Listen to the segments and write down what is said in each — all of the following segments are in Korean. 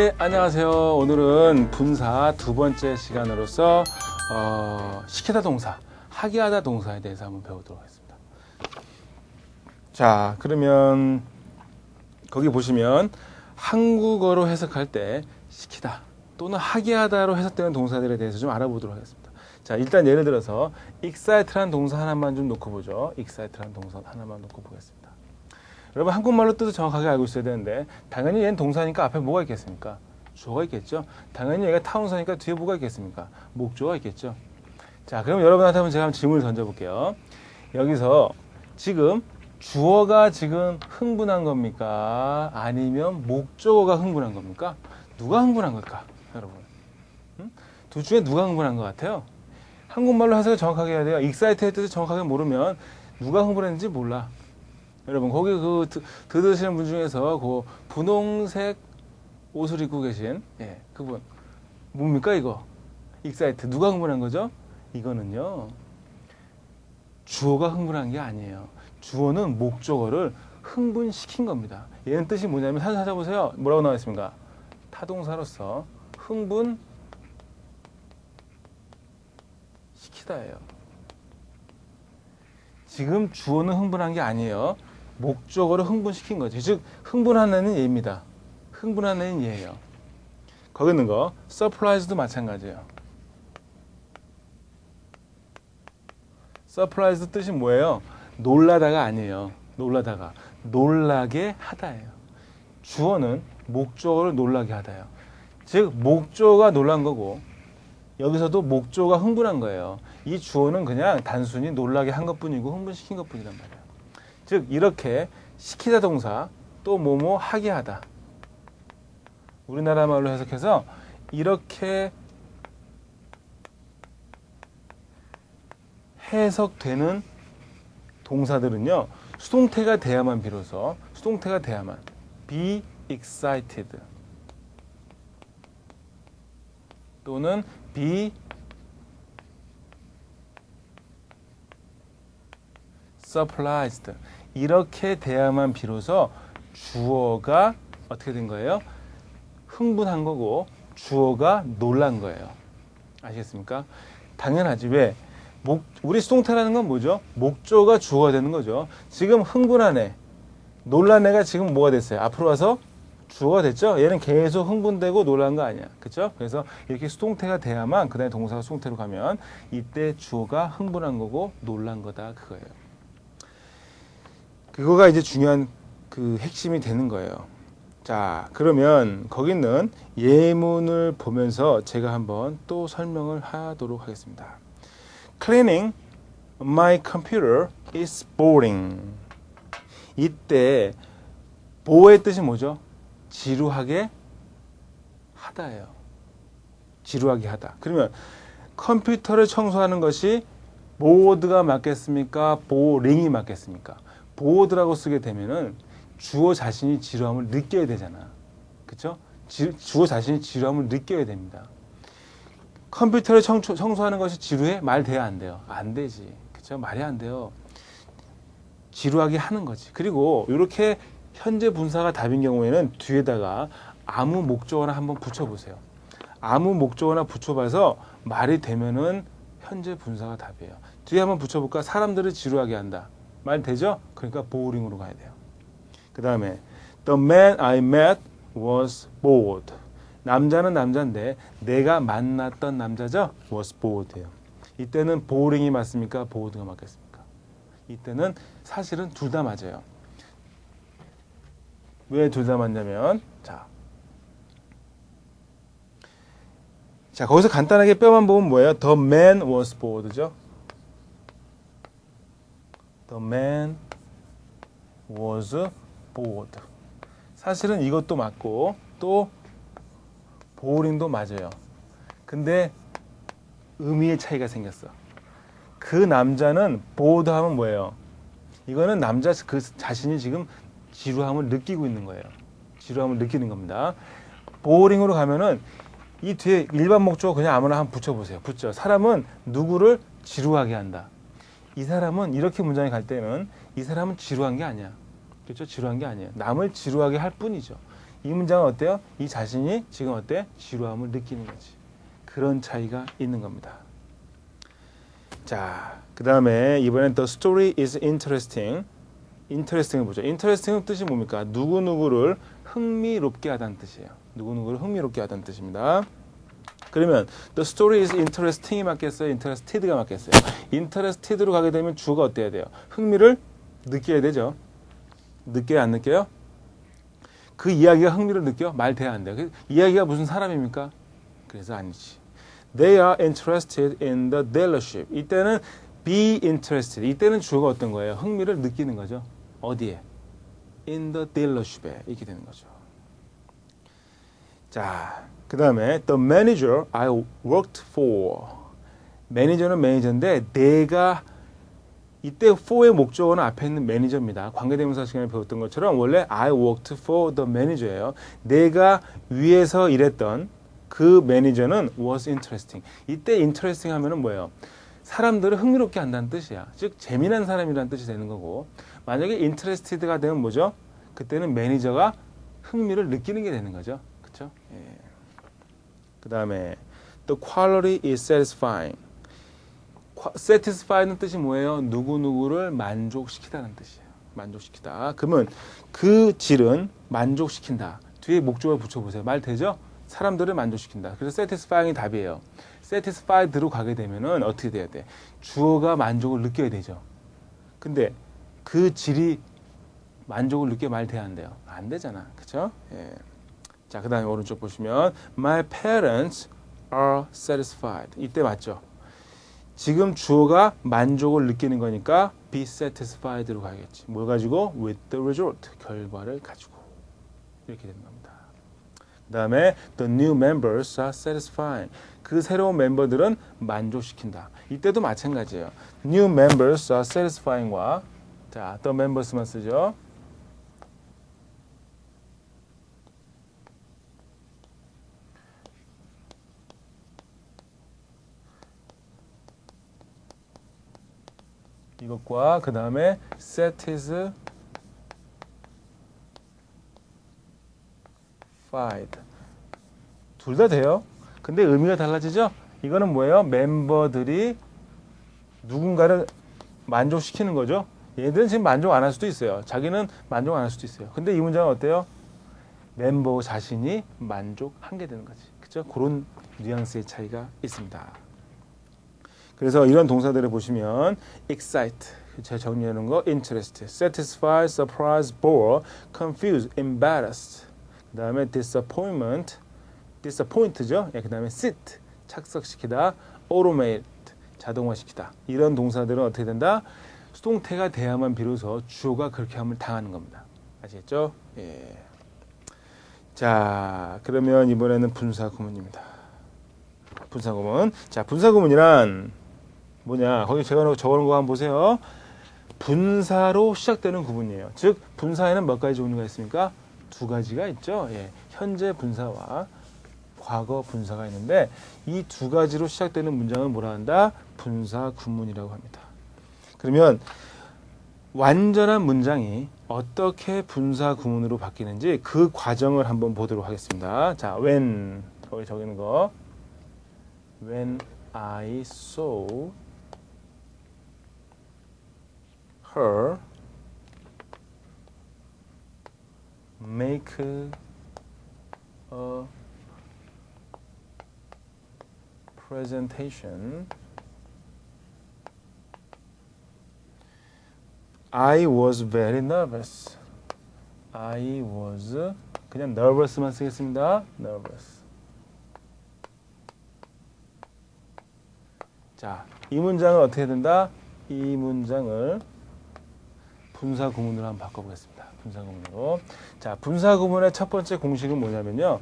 네, 안녕하세요. 오늘은 분사 두 번째 시간으로서 시키다 동사, 하게 하다 동사에 대해서 한번 배우도록 하겠습니다. 자, 그러면 거기 보시면 한국어로 해석할 때 시키다 또는 하게 하다로 해석되는 동사들에 대해서 좀 알아보도록 하겠습니다. 자, 일단 예를 들어서 excite라는 동사 하나만 좀 놓고 보죠. excite라는 동사 하나만 놓고 보겠습니다. 여러분 한국말로 뜻을 정확하게 알고 있어야 되는데 당연히 얘는 동사니까 앞에 뭐가 있겠습니까? 주어가 있겠죠. 당연히 얘가 타동사니까 뒤에 뭐가 있겠습니까? 목조가 있겠죠. 자, 그럼 여러분한테 한번 제가 한번 질문을 던져볼게요. 여기서 지금 주어가 지금 흥분한 겁니까? 아니면 목조가 흥분한 겁니까? 누가 흥분한 걸까? 여러분 둘 중에 누가 흥분한 것 같아요? 한국말로 해석을 정확하게 해야 돼요. excite의 뜻을 정확하게 모르면 누가 흥분했는지 몰라. 여러분 거기 들으시는 분 중에서 그 분홍색 옷을 입고 계신 그분 뭡니까 이거? excite 누가 흥분한 거죠? 이거는요 주어가 흥분한 게 아니에요. 주어는 목적어를 흥분시킨 겁니다. 얘는 뜻이 뭐냐면 찾아보세요. 뭐라고 나와 있습니까? 타동사로서 흥분 시키다예요. 지금 주어는 흥분한 게 아니에요. 목적어를 흥분시킨 거죠. 즉 흥분한 애는 얘입니다. 흥분한 애는 얘예요. 거기 있는 거 surprise도 마찬가지예요. surprise 뜻이 뭐예요? 놀라다가 아니에요. 놀라다가 놀라게 하다예요. 주어는 목적어를 놀라게 하다예요. 즉 목적어가 놀란 거고 여기서도 목적어가 흥분한 거예요. 이 주어는 그냥 단순히 놀라게 한 것뿐이고 흥분시킨 것뿐이란 말이에요. 즉 이렇게 시키다 동사 또 뭐뭐 하게 하다 우리나라 말로 해석해서 이렇게 해석되는 동사들은요 수동태가 돼야만 비로소 수동태가 돼야만 be excited 또는 be surprised 이렇게 돼야만 비로소 주어가 어떻게 된 거예요? 흥분한 거고 주어가 놀란 거예요. 아시겠습니까? 당연하지. 왜? 우리 수동태라는 건 뭐죠? 목조가 주어가 되는 거죠. 지금 흥분한 애, 놀란 애가 지금 뭐가 됐어요? 앞으로 와서 주어가 됐죠? 얘는 계속 흥분되고 놀란 거 아니야. 그렇죠? 그래서 이렇게 수동태가 돼야만 그다음에 동사가 수동태로 가면 이때 주어가 흥분한 거고 놀란 거다 그거예요. 그거가 이제 중요한 그 핵심이 되는 거예요. 자, 그러면 거기 있는 예문을 보면서 제가 한번 또 설명을 하도록 하겠습니다. Cleaning my computer is boring. 이때 bore의 뜻이 뭐죠? 지루하게 하다예요. 지루하게 하다. 그러면 컴퓨터를 청소하는 것이 bored가 맞겠습니까? boring이 맞겠습니까? bored라고 쓰게 되면은 주어 자신이 지루함을 느껴야 되잖아. 그쵸? 주어 자신이 지루함을 느껴야 됩니다. 컴퓨터를 청소하는 것이 지루해? 말 돼야 안 돼요? 안 되지. 그쵸? 말이 안 돼요. 지루하게 하는 거지. 그리고 이렇게 현재 분사가 답인 경우에는 뒤에다가 아무 목적어나 한번 붙여보세요. 아무 목적어나 붙여봐서 말이 되면은 현재 분사가 답이에요. 뒤에 한번 붙여볼까? 사람들을 지루하게 한다. 말 되죠? 그러니까 boring으로 가야 돼요. 그 다음에 The man I met was bored. 남자는 남자인데 내가 만났던 남자죠? was bored예요. 이때는 boring이 맞습니까? bored가 맞겠습니까? 이때는 사실은 둘 다 맞아요. 왜 둘 다 맞냐면 자 거기서 간단하게 뼈만 보면 뭐예요? The man was bored죠? The man was bored. 사실은 이것도 맞고 또 boring도 맞아요. 근데 의미의 차이가 생겼어. 그 남자는 bored 하면 뭐예요? 이거는 남자 그 자신이 지금 지루함을 느끼고 있는 거예요. 지루함을 느끼는 겁니다. boring으로 가면은 이 뒤에 일반 목적어 그냥 아무나 한번 붙여보세요. 붙죠. 사람은 누구를 지루하게 한다. 이 사람은 이렇게 문장이 갈 때는 이 사람은 지루한 게 아니야. 그렇죠? 지루한 게 아니에요. 남을 지루하게 할 뿐이죠. 이 문장은 어때요? 이 자신이 지금 어때? 지루함을 느끼는 거지. 그런 차이가 있는 겁니다. 자, 그 다음에 이번엔 the story is interesting. interesting을 보죠. interesting은 뜻이 뭡니까? 누구누구를 흥미롭게 하다는 뜻이에요. 누구누구를 흥미롭게 하다는 뜻입니다. 그러면 the story is interesting이 맞겠어요? interested가 맞겠어요? interested로 가게 되면 주어가 어때야 돼요? 흥미를 느껴야 되죠. 느껴요? 안 느껴요? 그 이야기가 흥미를 느껴? 말 돼야 안 돼요. 이야기가 무슨 사람입니까? 그래서 아니지. They are interested in the dealership. 이때는 be interested. 이때는 주어가 어떤 거예요? 흥미를 느끼는 거죠. 어디에? In the dealership에. 이렇게 되는 거죠. 자, 그 다음에 the manager I worked for. 매니저는 매니저인데 내가 이때 for의 목적어는 앞에 있는 매니저입니다. 관계대명사 시간에 배웠던 것처럼 원래 I worked for the manager예요. 내가 위에서 일했던 그 매니저는 was interesting. 이때 interesting 하면은 뭐예요? 사람들을 흥미롭게 한다는 뜻이야. 즉 재미난 사람이라는 뜻이 되는 거고, 만약에 interested가 되면 뭐죠? 그때는 매니저가 흥미를 느끼는 게 되는 거죠. 그렇죠? 예. 그 다음에 the quality is satisfying. satisfy는 뜻이 뭐예요? 누구누구를 만족시키다는 뜻이에요. 만족시키다. 그러면 그 질은 만족시킨다. 뒤에 목적을 붙여보세요. 말 되죠? 사람들을 만족시킨다. 그래서 satisfying이 답이에요. satisfied로 가게 되면은 어떻게 돼야 돼? 주어가 만족을 느껴야 되죠. 근데 그 질이 만족을 느껴 말 돼야 안 돼요? 안 되잖아. 그쵸? 예. 자, 그 다음에 오른쪽 보시면 My parents are satisfied. 이때 맞죠? 지금 주어가 만족을 느끼는 거니까 be satisfied로 가야겠지. 뭘 가지고? With the result. 결과를 가지고. 이렇게 되는 겁니다. 그 다음에 the new members are satisfying. 그 새로운 멤버들은 만족시킨다. 이때도 마찬가지예요. new members are satisfying과 자, the members만 쓰죠. 이것과 그 다음에 satisfied 둘 다 돼요. 근데 의미가 달라지죠? 이거는 뭐예요? 멤버들이 누군가를 만족시키는 거죠. 얘들은 지금 만족 안 할 수도 있어요. 자기는 만족 안 할 수도 있어요. 근데 이 문장은 어때요? 멤버 자신이 만족한 게 되는 거지. 그죠? 그런 뉘앙스의 차이가 있습니다. 그래서 이런 동사들을 보시면 excite, 제가 정리하는 거 interest, satisfy, surprise, bore, confuse, embarrassed, 그 다음에 disappoint죠. 그 다음에 sit, 착석시키다, automate, 자동화시키다. 이런 동사들은 어떻게 된다? 수동태가 돼야만 비로소 주어가 그렇게 함을 당하는 겁니다. 아시겠죠? 예. 자, 그러면 이번에는 분사구문입니다. 분사구문. 자, 분사구문이란 뭐냐? 거기 제가 적어놓은 거 한번 보세요. 분사로 시작되는 구문이에요. 즉, 분사에는 몇 가지 종류가 있습니까? 두 가지가 있죠. 예. 현재 분사와 과거 분사가 있는데 이 두 가지로 시작되는 문장은 뭐라 한다? 분사 구문이라고 합니다. 그러면 완전한 문장이 어떻게 분사 구문으로 바뀌는지 그 과정을 한번 보도록 하겠습니다. 자, when 거기 적는 거 when I saw her make a presentation. I was very nervous. I was 그냥 nervous만 쓰겠습니다. nervous. 자, 이 문장은 어떻게 된다? 이 문장을 분사 구문으로 한번 바꿔보겠습니다. 분사 구문으로. 자, 분사 구문의 첫 번째 공식은 뭐냐면요.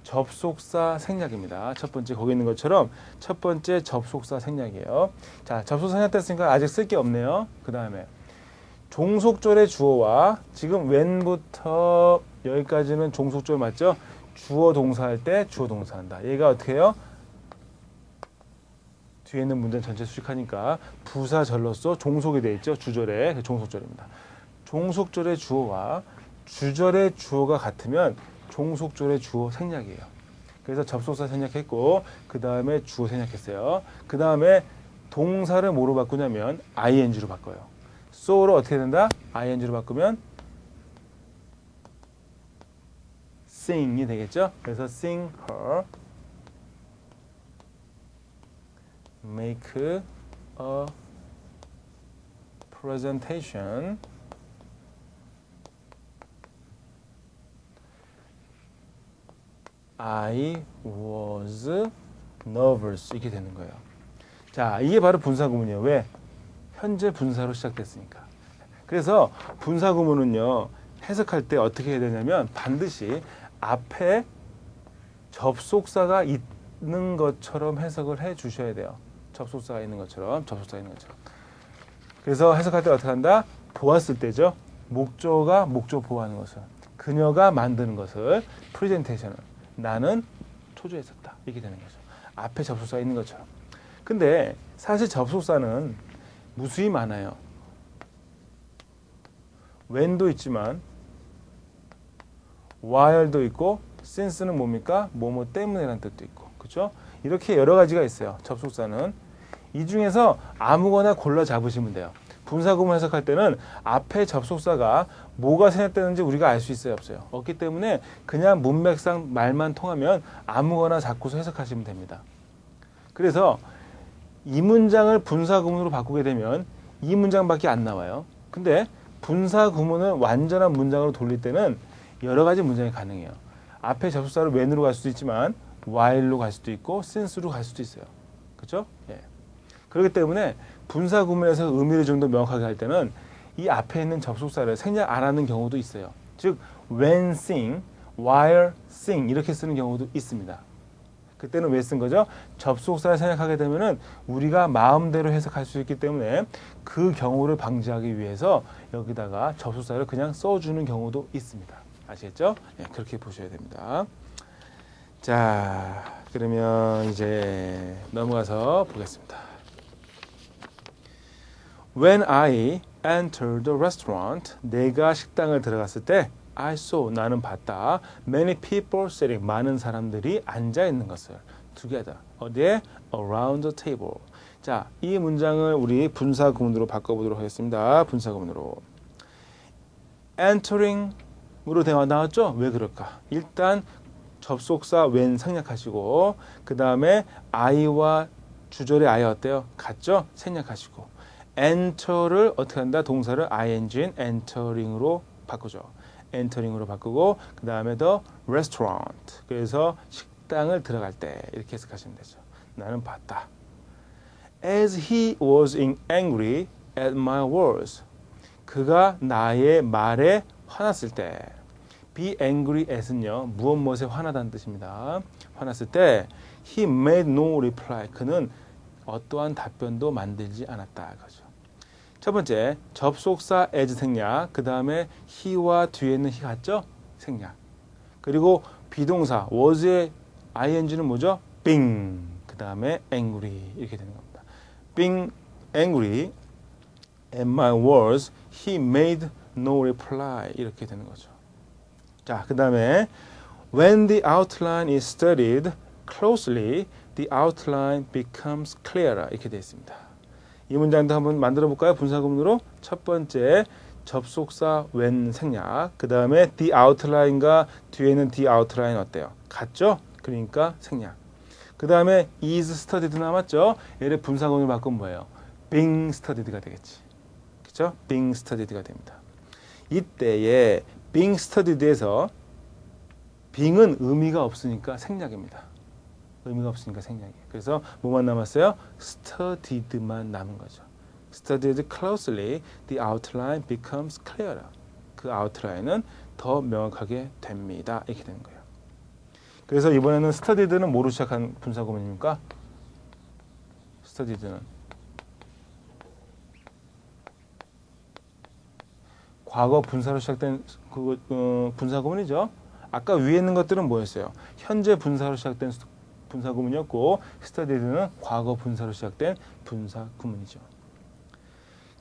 접속사 생략입니다. 첫 번째 거기 있는 것처럼 첫 번째 접속사 생략이에요. 자, 접속사 생략됐으니까 아직 쓸 게 없네요. 그 다음에 종속절의 주어와 지금 when부터 여기까지는 종속절 맞죠? 주어 동사할 때 주어 동사한다. 얘가 어떻게 해요? 뒤에 있는 문장 전체 수식하니까 부사절로서 종속이 되어 있죠. 주절에 종속절입니다. 종속절의 주어와 주절의 주어가 같으면 종속절의 주어 생략이에요. 그래서 접속사 생략했고 그 다음에 주어 생략했어요. 그 다음에 동사를 뭐로 바꾸냐면 ing로 바꿔요. so를 어떻게 된다? ing로 바꾸면 sing이 되겠죠. 그래서 sing her, make a presentation, I was nervous 이렇게 되는 거예요. 자, 이게 바로 분사구문이에요. 왜? 현재 분사로 시작됐으니까. 그래서 분사구문은요, 해석할 때 어떻게 해야 되냐면 반드시 앞에 접속사가 있는 것처럼 해석을 해 주셔야 돼요. 접속사가 있는 것처럼, 접속사가 있는 것처럼. 그래서 해석할 때 어떻게 한다? 보았을 때죠. 목조가 목조 보호하는 것을, 그녀가 만드는 것을, 프레젠테이션을 나는 초조했었다. 이렇게 되는 거죠. 앞에 접속사가 있는 것처럼. 근데 사실 접속사는 무수히 많아요. when도 있지만 while도 있고 since는 뭡니까? 뭐뭐 때문에라는 뜻도 있고. 그렇죠? 이렇게 여러 가지가 있어요. 접속사는. 이 중에서 아무거나 골라 잡으시면 돼요. 분사구문 해석할 때는 앞에 접속사가 뭐가 생략되는지 우리가 알 수 있어요, 없어요? 없기 때문에 그냥 문맥상 말만 통하면 아무거나 잡고서 해석하시면 됩니다. 그래서 이 문장을 분사구문으로 바꾸게 되면 이 문장밖에 안 나와요. 근데 분사구문을 완전한 문장으로 돌릴 때는 여러 가지 문장이 가능해요. 앞에 접속사를 when으로 갈 수도 있지만 while로 갈 수도 있고 since로 갈 수도 있어요. 그렇죠? 예. 그렇기 때문에 분사구문에서 의미를 좀 더 명확하게 할 때는 이 앞에 있는 접속사를 생략 안 하는 경우도 있어요. 즉 when sing, while sing 이렇게 쓰는 경우도 있습니다. 그때는 왜 쓴 거죠? 접속사를 생략하게 되면은 우리가 마음대로 해석할 수 있기 때문에 그 경우를 방지하기 위해서 여기다가 접속사를 그냥 써주는 경우도 있습니다. 아시겠죠? 네, 그렇게 보셔야 됩니다. 자, 그러면 이제 넘어가서 보겠습니다. When I entered the restaurant, 내가 식당을 들어갔을 때 I saw, 나는 봤다. Many people sitting, 많은 사람들이 앉아 있는 것을. Together, 어디에? Around the table. 자, 이 문장을 우리 분사구문으로 바꿔보도록 하겠습니다. 분사구문으로. Entering으로 대화 나왔죠? 왜 그럴까? 일단 접속사 when 생략하시고 그 다음에 I와 주절의 I 어때요? 같죠? 생략하시고 enter를 어떻게 한다? 동사를 ing인 entering으로 바꾸죠. entering으로 바꾸고 그 다음에 the restaurant. 그래서 식당을 들어갈 때 이렇게 해석하시면 되죠. 나는 봤다. As he was angry at my words. 그가 나의 말에 화났을 때. Be angry at은요. 무엇 무엇에 화나다는 뜻입니다. 화났을 때 he made no reply. 그는 어떠한 답변도 만들지 않았다. 그죠. 첫 번째, 접속사 as 생략, 그 다음에 he와 뒤에 있는 he 같죠? 생략. 그리고 비동사 was의 ing는 뭐죠? being, 그 다음에 angry 이렇게 되는 겁니다. Being angry at my words, he made no reply 이렇게 되는 거죠. 자, 그 다음에 when the outline is studied closely, the outline becomes clearer 이렇게 되어 있습니다. 이 문장도 한번 만들어 볼까요? 분사구문으로. 첫 번째 접속사 when 생략, 그 다음에 the outline과 뒤에 있는 the outline 어때요? 같죠? 그러니까 생략. 그 다음에 is studied 남았죠? 얘를 분사구문으로 바꾸면 뭐예요? being studied가 되겠지. 그렇죠? being studied가 됩니다. 이때에 being studied에서 being은 의미가 없으니까 생략입니다. 의미가 없으니까 생략이에요. 그래서 뭐만 남았어요? studied만 남은 거죠. Studied closely, the outline becomes clearer. 그 아웃라인은 더 명확하게 됩니다. 이렇게 되는 거예요. 그래서 이번에는 studied는 뭐로 시작한 분사구문입니까? studied는 과거 분사로 시작된 분사구문이죠. 아까 위에 있는 것들은 뭐였어요? 현재 분사로 시작된 분사구문이었고 studied는 과거 분사로 시작된 분사구문이죠.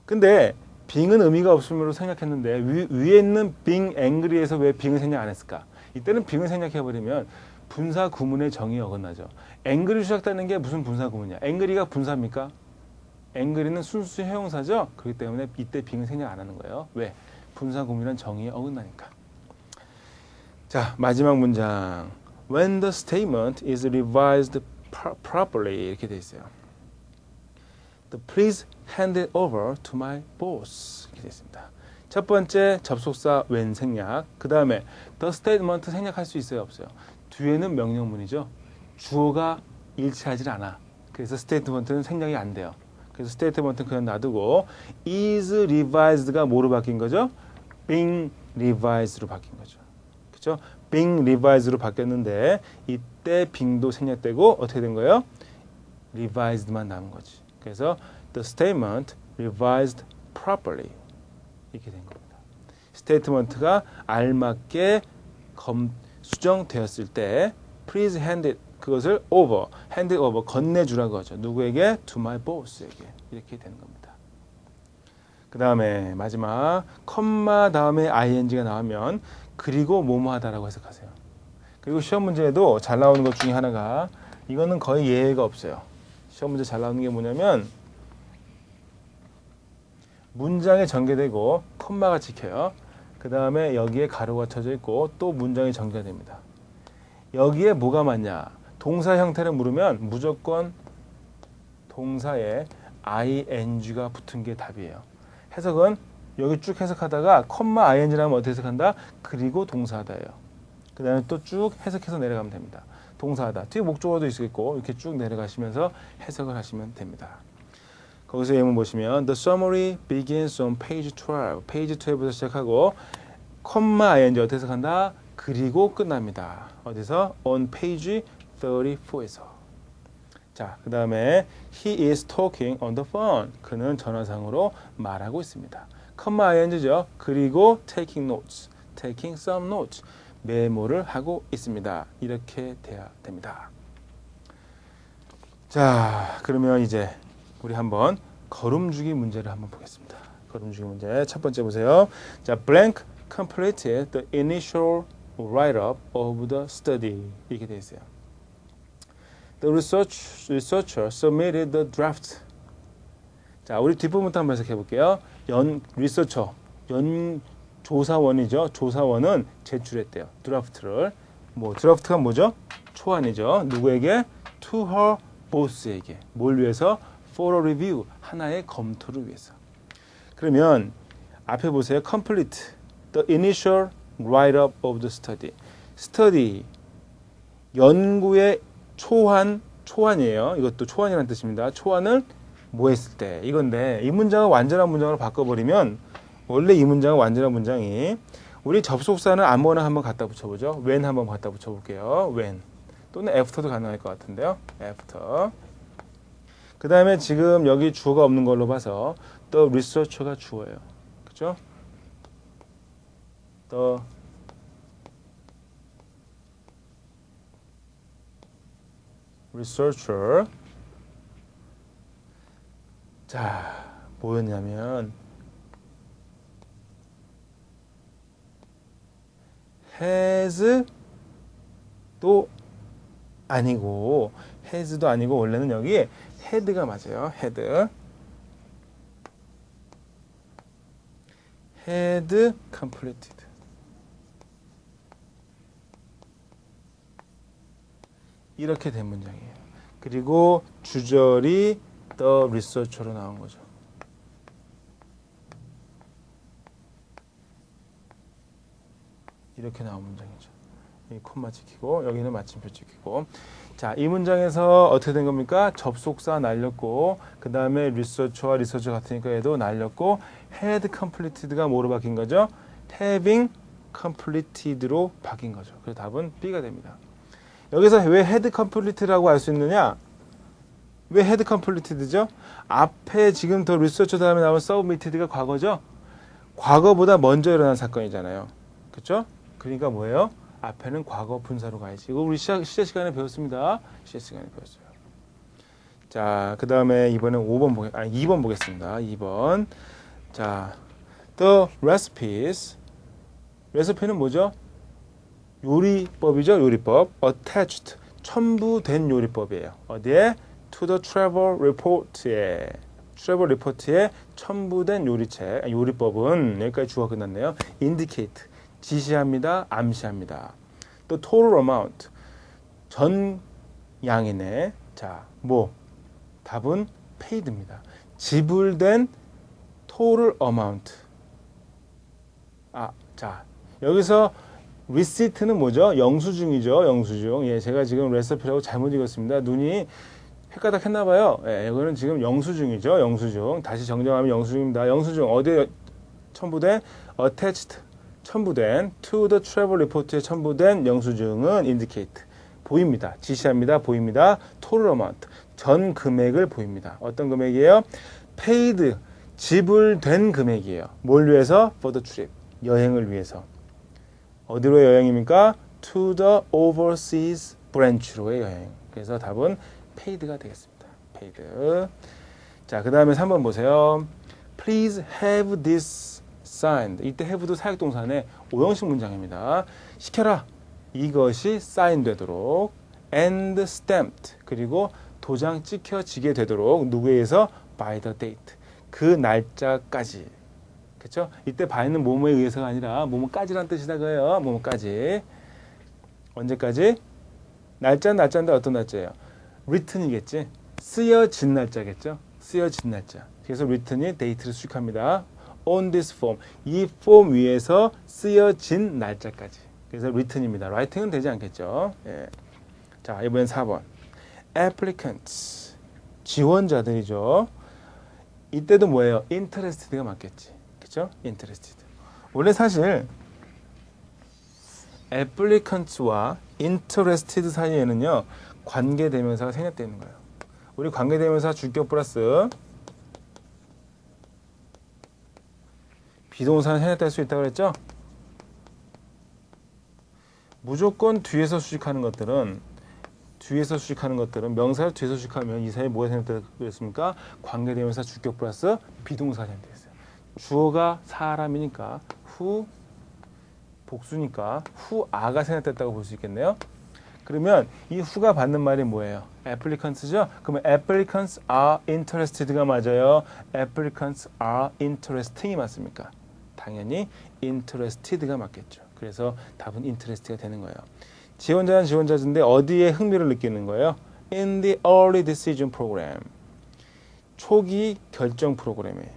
근데 being은 의미가 없음으로 생략했는데 위에 있는 being angry에서 왜 being을 생략 안 했을까? 이때는 빙을 생략해버리면 분사 구문의 정의에 어긋나죠. 앵그리 시작되는 게 무슨 분사 구문이야? 앵그리가 분사입니까? 앵그리는 순수 형용사죠. 그렇기 때문에 이때 빙을 생략 안 하는 거예요. 왜? 분사 구문이란 정의에 어긋나니까. 자, 마지막 문장. When the statement is revised properly 이렇게 돼 있어요. Please hand it over to my boss 이렇게 돼 있습니다. 첫 번째 접속사 when 생략. 그 다음에 the statement 생략할 수 있어요, 없어요? 뒤에는 명령문이죠. 주어가 일치하지 않아. 그래서 statement는 생략이 안 돼요. 그래서 statement는 그냥 놔두고 is revised가 뭐로 바뀐 거죠? being revised로 바뀐 거죠. 그렇죠? being revised로 바뀌었는데 이때 being도 생략되고 어떻게 된 거예요? revised만 남은 거지. 그래서 the statement revised properly 이렇게 된 겁니다. 스테이트먼트가 알맞게 수정되었을 때 please hand it 그것을 over, hand it over 건네주라고 하죠. 누구에게? to my boss에게 이렇게 되는 겁니다. 그 다음에 마지막 컴마 다음에 ing가 나오면 그리고 뭐뭐하다라고 해석하세요. 그리고 시험 문제에도 잘 나오는 것 중에 하나가 이거는 거의 예외가 없어요. 시험 문제 잘 나오는 게 뭐냐면 문장이 전개되고 콤마가 찍혀요. 그 다음에 여기에 가로가 쳐져 있고 또 문장이 전개됩니다. 여기에 뭐가 맞냐? 동사 형태를 물으면 무조건 동사에 ing가 붙은 게 답이에요. 해석은 여기 쭉 해석하다가 콤마 ing라면 어떻게 해석한다? 그리고 동사하다예요. 그 다음에 또 쭉 해석해서 내려가면 됩니다. 동사하다. 뒤에 목적어도 있겠고 이렇게 쭉 내려가시면서 해석을 하시면 됩니다. 거기서 예문 보시면 The summary begins on page 12. 페이지 12에서 시작하고 콤마 ing 어떻게 해석한다? 그리고 끝납니다. 어디서? On page 34에서. 자, 그 다음에 He is talking on the phone. 그는 전화상으로 말하고 있습니다. 콤마 ing죠. 그리고 taking notes. taking some notes. 메모를 하고 있습니다. 이렇게 돼야 됩니다. 자, 그러면 이제 우리 한번 걸음주기 문제를 한번 보겠습니다. 걸음주기 문제 첫 번째 보세요. 자, blank completed the initial write-up of the study 이렇게 돼 있어요. The researcher submitted the draft. 자, 우리 뒷부분부터 한번 해석해 볼게요. 리서처, 조사원이죠. 조사원은 제출했대요. 드라프트를. 드라프트가 뭐죠? 초안이죠. 누구에게? To her boss에게. 뭘 위해서? For a review. 하나의 검토를 위해서. 그러면 앞에 보세요. Complete the initial write-up of the study. Study. 연구의 초안이에요. 이것도 초안이라는 뜻입니다. 초안을 뭐 했을 때. 이건데 이 문장을 완전한 문장으로 바꿔버리면 원래 이 문장은 완전한 문장이 우리 접속사는 아무거나 한번 갖다 붙여보죠. when 한번 갖다 붙여볼게요. when 또는 after도 가능할 것 같은데요. after. 그 다음에 지금 여기 주어가 없는 걸로 봐서 the researcher가 주어예요. 그죠? the researcher. 자, 뭐였냐면 has도 아니고 has도 아니고 원래는 여기 had가 맞아요. had completed. 이렇게 된 문장이에요. 그리고 주절이 the researcher로 나온 거죠. 이렇게 나온 문장이죠. 이 콤마 지키고 여기는 마침표 지키고. 자, 이 문장에서 어떻게 된 겁니까? 접속사 날렸고 그 다음에 리서처와 리서처 같으니까 얘도 날렸고 had completed가 뭐로 바뀐 거죠? having completed로 바뀐 거죠. 그래서 답은 B가 됩니다. 여기서 왜 had completed라고 알 수 있느냐? 왜 had completed죠? 앞에 지금 더 리서처 다음에 나온 submitted가 과거죠? 과거보다 먼저 일어난 사건이잖아요. 그렇죠? 그러니까 뭐예요? 앞에는 과거 분사로 가야지. 이거 우리 시제 시간에 배웠습니다. 시제 시간에 배웠어요. 자, 그 다음에 이번엔 2번 보겠습니다. 2번. 자, the recipes. 레시피는 뭐죠? 요리법이죠. 요리법. attached 첨부된 요리법이에요. 어디에? to the travel report에. travel report에 첨부된 요리법은 여기까지 주어가 끝났네요. indicate 지시합니다. 암시합니다. 또 total amount 전 양이네. 자, 뭐 답은 paid입니다. 지불된 total amount. 자, 여기서 receipt는 뭐죠? 영수증이죠. 영수증. 예, 제가 지금 레시피라고 잘못 읽었습니다. 눈이 헷가닥 했나 봐요. 예, 이거는 지금 영수증이죠. 영수증. 다시 정정하면 영수증입니다. 영수증 어디에 첨부된? attached 첨부된 to the travel report에 첨부된 영수증은 indicate 보입니다. 지시합니다. 보입니다. total amount 전 금액을 보입니다. 어떤 금액이에요? paid 지불된 금액이에요. 뭘 위해서? for the trip 여행을 위해서. 어디로의 여행입니까? to the overseas branch로의 여행. 그래서 답은 paid가 되겠습니다. paid. 자, 그 다음에 3번 보세요. Please have this signed. 이때 have도 사역동사의 5형식 문장입니다. 시켜라. 이것이 sign 되도록 and stamped. 그리고 도장 찍혀지게 되도록 누구에 의해서? by the date. 그 날짜까지. 그렇죠? 이때 by는 뭐뭐에 의해서가 아니라 뭐뭐까지란 뜻이다 그래요. 뭐뭐까지. 언제까지? 날짜인데 어떤 날짜예요? written이겠지. 쓰여진 날짜겠죠. 쓰여진 날짜. 그래서 written이 date를 수식합니다. on this form. 이 폼 위에서 쓰여진 날짜까지. 그래서 written입니다. writing은 되지 않겠죠. 예. 자, 이번엔 4번. applicants. 지원자들이죠. 이때도 뭐예요? interested가 맞겠지. 그렇죠? interested. 원래 사실 applicants와 interested 사이에는요. 관계대명사가 생략되어 있는 거예요. 우리 관계대명사 주격 플러스 비동사는 생략될 수 있다고 그랬죠? 무조건 뒤에서 수식하는 것들은 명사를 뒤에서 수식하면 이 사이에 뭐가 생략되어 있습니까? 관계대명사 주격 플러스 비동사가 생략되어 있어요. 주어가 사람이니까 who 복수니까 who아가 생략됐다고 볼 수 있겠네요. 그러면 이 who가 받는 말이 뭐예요? applicants죠? 그러면 applicants are interested가 맞아요. applicants are interesting이 맞습니까? 당연히 interested가 맞겠죠. 그래서 답은 interested가 되는 거예요. 지원자는 지원자인데 어디에 흥미를 느끼는 거예요? in the early decision program. 초기 결정 프로그램에는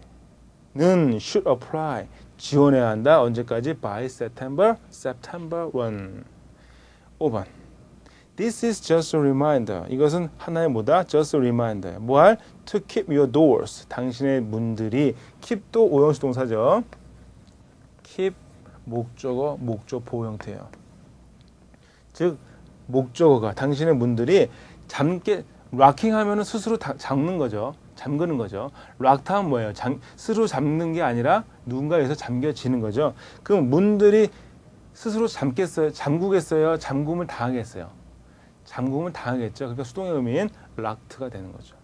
should apply. 지원해야 한다. 언제까지? by September 1. 5번. This is just a reminder. 이것은 하나의 뭐다? Just a reminder. 뭐할? To keep your doors. 당신의 문들이 keep도 5형식 동사죠. keep 목적어, 목적 보호 형태예요. 즉 목적어가 당신의 문들이 락킹 하면은 스스로 잠그는 거죠. 잠그는 거죠. 락타운 뭐예요? 스스로 잠는 게 아니라 누군가에 의해서 잠겨지는 거죠. 그럼 문들이 스스로 잠그겠어요? 잠금을 당하겠어요? 잠금을 당하겠죠. 그러니까 수동의 의미인 락트가 되는 거죠.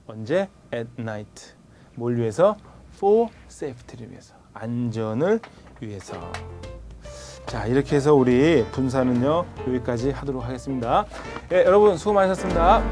언제? at night. 뭘 위해서? for safety를 위해서. 안전을 위해서. 자, 이렇게 해서 우리 분사는요 여기까지 하도록 하겠습니다. 예, 여러분 수고 많으셨습니다.